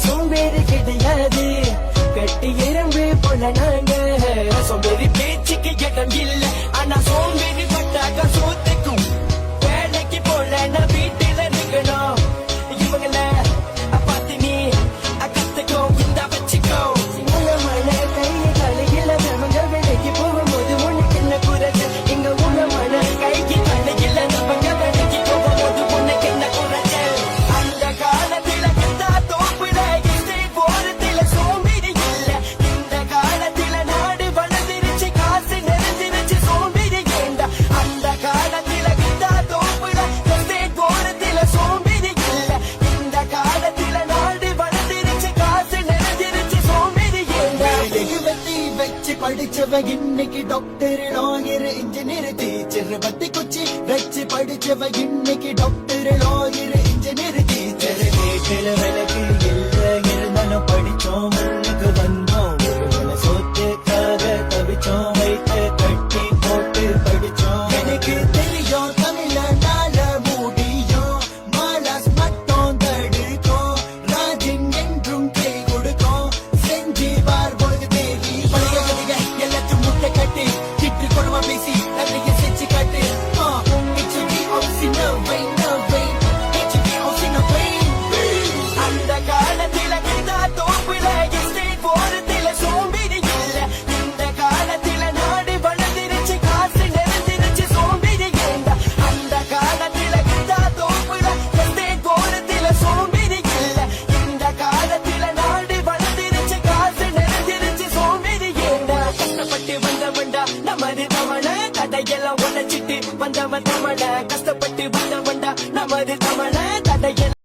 சோம்பேறி கிடையாது, கட்டி எறும்பு போல நாங்க. சோம்பேறி பேச்சுக்கு இடம் இல்ல, ஆனா சோம்பேறி பட்டாக்க சோத்துக்கும். வேலைக்கு போல நான் வீட்டுல இருக்கணும், இவங்கள பார்த்து நீ கத்துக்கோ, இந்த வச்சுக்கோ. சிங்களமான கையை தலையில நமங்க வேலைக்கு போகும்போது உனக்கு என்ன குறைச்சல்? இங்க உங்களமான கைக்கு தலையில நமங்க வேலைக்கு போகும்போது உனக்கு என்ன குறைச்சல்? அந்த காலத்துல கத்தா தோப்புல இசை போறதுல சோம்பேறி இல்ல, இந்த காலத்துல நாடு வளர்ந்துருச்சு, காசு நிறைஞ்சிருச்சு, சோம்பேறி ஏண்டா? அந்த காலத்துல கத்தா தோப்புல இசை போறதுல சோம்பேறி இல்ல, இந்த காலத்துல நாடு வளர்ந்துருச்சு, காசு நிறைஞ்சிருச்சு, சோம்பேறி ஏண்டா? வச்சு படிச்சவ இன்னைக்கு டாக்டர், லாயர், இன்ஜினியர், டீச்சர். பத்தி குச்சி வச்சு படிச்சவ இன்னைக்கு டாக்டர், லாயர், இன்ஜினியர், டீச்சர். வீட்டுல விளக்கு இல்ல இருந்தாலும் படிச்சோம்.